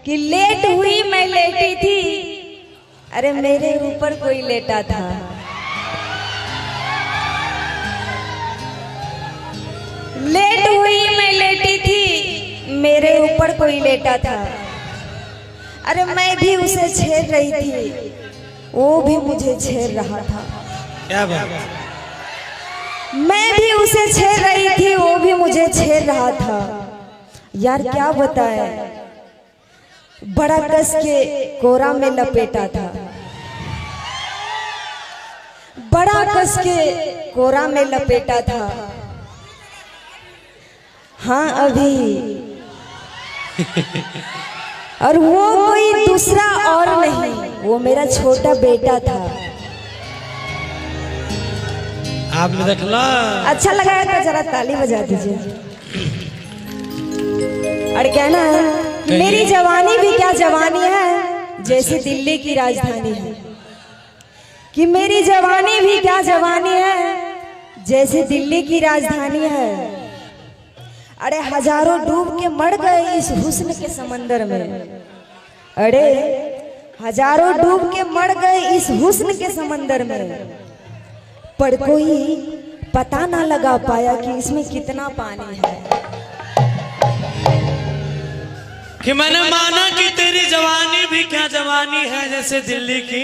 कि लेट हुई मैं लेटी थी, अरे मेरे ऊपर कोई लेटा था। लेट हुई मैं लेटी थी, मेरे ऊपर कोई लेटा था। अरे मैं भी उसे छेड़ रही थी, वो भी मुझे छेड़ रहा था। क्या बात? मैं भी उसे छेड़ रही थी, वो भी मुझे छेड़ रहा था। यार क्या बताए, बड़ा कस के कोरा में लपेटा था, बड़ा कस के कोरा में लपेटा था। हाँ अभी और वो कोई दूसरा और नहीं, वो मेरा छोटा बेटा था। आपने देखला? अच्छा लगा तो जरा ताली बजा दीजिए। और कहना है मेरी जवानी भी क्या जवानी है, जैसे दिल्ली की राजधानी है। कि मेरी जवानी भी क्या जवानी है, जैसे दिल्ली की राजधानी है। अरे हजारों डूब के मर गए इस हुस्न के समंदर में। अरे हजारों डूब के मर गए इस हुस्न के समंदर में, पर कोई पता ना लगा पाया कि इसमें कितना पानी है। कि मैंने माना कि तेरी जवानी भी क्या जवानी है, जैसे दिल्ली की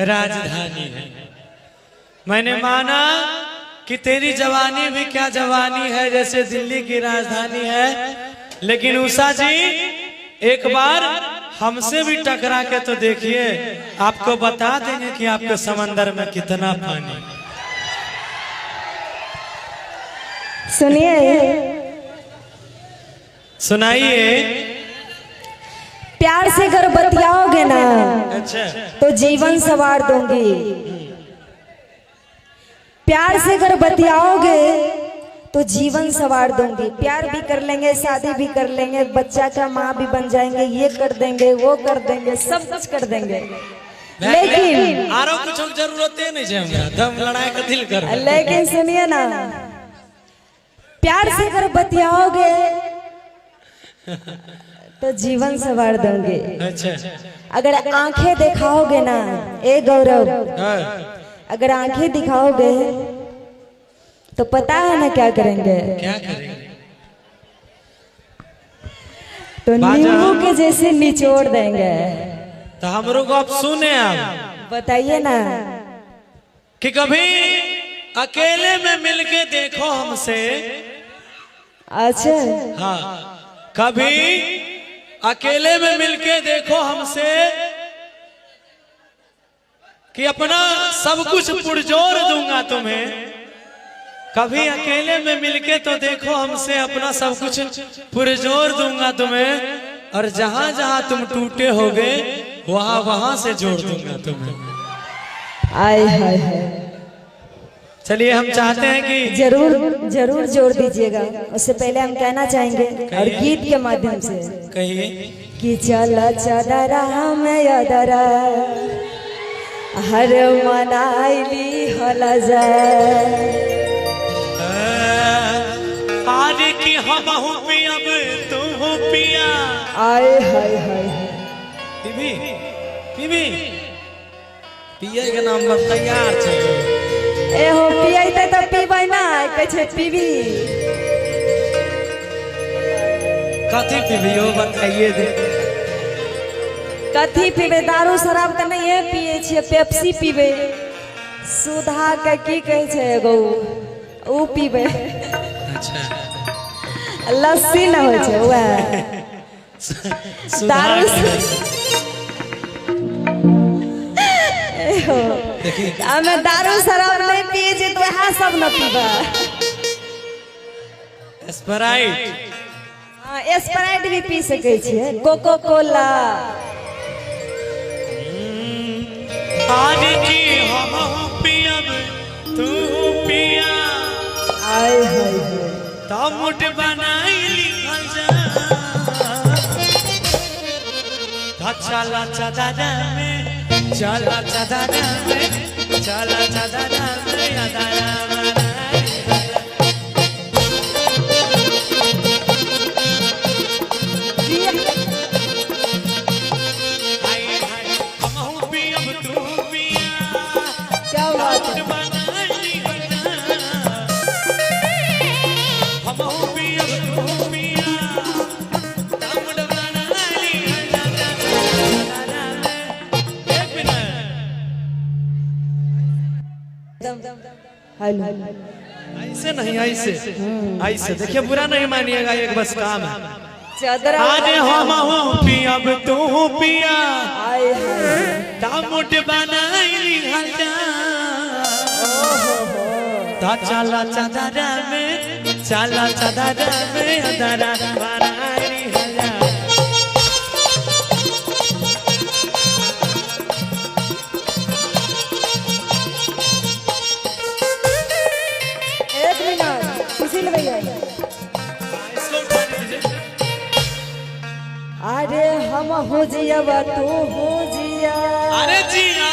राजधानी है। मैंने माना कि तेरी जवानी भी क्या जवानी है, जैसे दिल्ली की राजधानी है। लेकिन उषा जी एक बार हमसे भी टकरा के तो देखिए, आपको बता देंगे कि आपके समंदर में कितना पानी। सुनिए, सुनाइए। प्यार से अगर बतियाओगे ना, अच्छा, तो जीवन संवार दूंगी। प्यार से अगर बतियाओगे तो जीवन संवार दूंगी। प्यार भी कर लेंगे, शादी भी कर लेंगे, बच्चा का माँ भी बन जाएंगे, ये कर देंगे, वो कर देंगे, सब कुछ कर देंगे। लेकिन आरो कुछ जरूरत नहीं है, दम लड़ाई का दिल कर। लेकिन सुनिए ना, प्यार से अगर बतियाओगे तो जीवन संवार दूंगे। अच्छा, अगर आंखें दिखाओगे ना, ए गौरव, अगर आंखें दिखाओगे तो पता है ना क्या करेंगे? क्या करेंगे? तो नींबू के जैसे निचोड़ देंगे। तो हमरो को आप सुने, आप बताइए ना। कि कभी अकेले में मिलके देखो हमसे। अच्छा, हाँ, कभी अकेले में मिलके देखो हमसे कि अपना सब कुछ पुरजोर दूंगा तुम्हें। कभी अकेले में मिलके तो देखो हमसे, अपना सब कुछ पुरजोर दूंगा तुम्हें। और जहां जहां तुम टूटे होगे, वहां वहां से जोड़ दूंगा तुम्हें। आय हाय हाय। चलिए, हम चाहते हैं कि जरूर जरूर जोड़ दीजिएगा। उससे पहले हम कहना चाहेंगे और गीत के माध्यम से कहिए कि चला चदरा में यदरा हर मनाइली होला जाए। आज की हम हूँ पिया, तू हो पिया। आय हाय हाय। पीबी पीबी पिया के नाम पर तैयार छे। ए हो पियाइते तो पीबै ना, कहै छै पीबी। कथी पीबियो बताइए दे। कथी पीबे? दारू शराब तो नहीं है पिए छिए, पेप्सी पीबे। सुधा के की कहै छै एगो, ऊ पीबे। अच्छा, लस्सी न होइ छै वह दारू। हमें दारू शराब नहीं पिए छी तो वह सब न पीबा। स्प्राइट, हाँ स्प्राइट भी पी सके छिए, कोको कोला। आज की हम हूँ पिया, तू पिया। आय हाय हाय। तो मुठ बनाई लिखल जा। चला चदारा में, चला चदारा में, चला चदारा में, अदारा बनाई। हेलो ऐसे नहीं, ऐसे ऐसे देखिए, बुरा नहीं मानिएगा, एक बस काम है। चादरा अरे हम पिया, अब तू पिया, आए हाय दामुट बनाई हल्दा, ता चला चादरा में, चला चादरा में अंधारा बनाई हल्दा। एक मिनट सुशील भैया। इसको उठा दीजिए। अरे हम हो जिया तू हो जिया, अरे जिया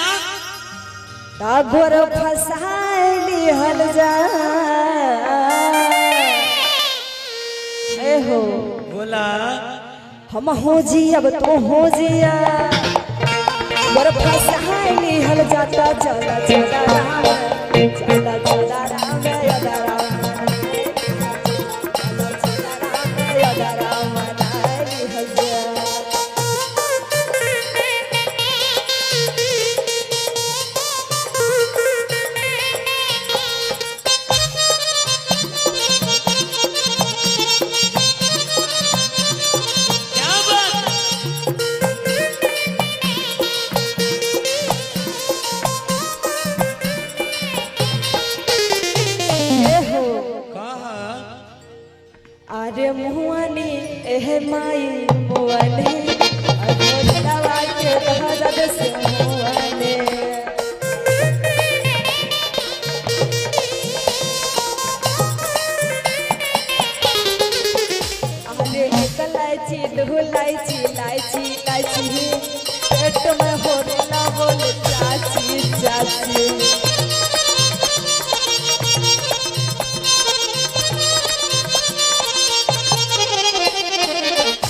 तागोर फसाइली हल जा। ए हो बोला हम हो जिया तू हो जिया, गोर फसाइली हल जाता। चला चला राम, चला चला राम यदा राम, चला चला राम यदा राम नाइली हल जा। क्या बात। ए हो कहा अरे मुआनी एह माई मुआनी, अरे दवा के दहदद से मुआनी। अरे एक लाइची दो लाइची, लाइची लाइची पेट में हो रहा बोल चाची चाची।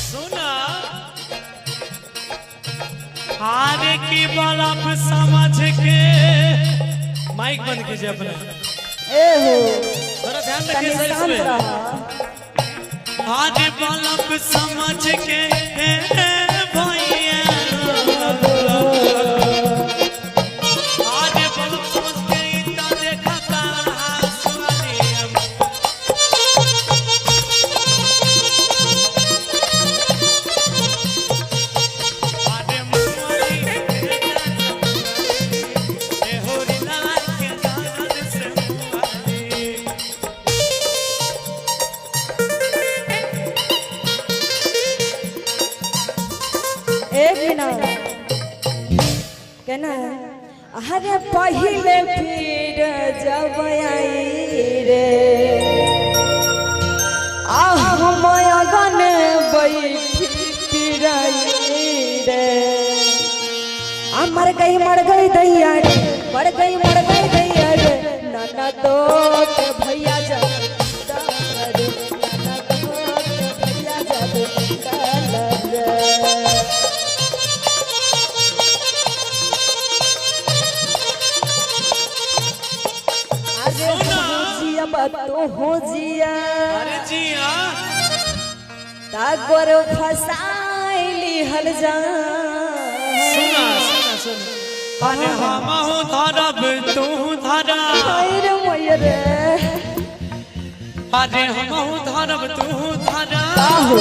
सुना, आगे की बलब समझ के, माइक बंद कीजिए अपना, ए हो थोड़ा ध्यान तनी रखिए सर शांत इसमें। रहा। आगे बलब समझ के भैया, आगे बलब समझ के इतना देखा तारा सुनिए। आगे मुआरी ए होरी लाल के दाद से मुआरी। एक मिनट कहना है। अरे पहले फिर जब आई रे, आह मयगन बैठी पिराई रे। मर गई दैया रे, मर गई दैया रे। नाना तो के भैया जब रे, नाना तो के भैया जब रे। तो हो जिया, अरे जिया तागोर फसाइली हल जा। सुना सुना सुना, अरे हम हो धरब तू धरा, हाय रे मोयरे अरे हम हो धरब तू धरा, आहो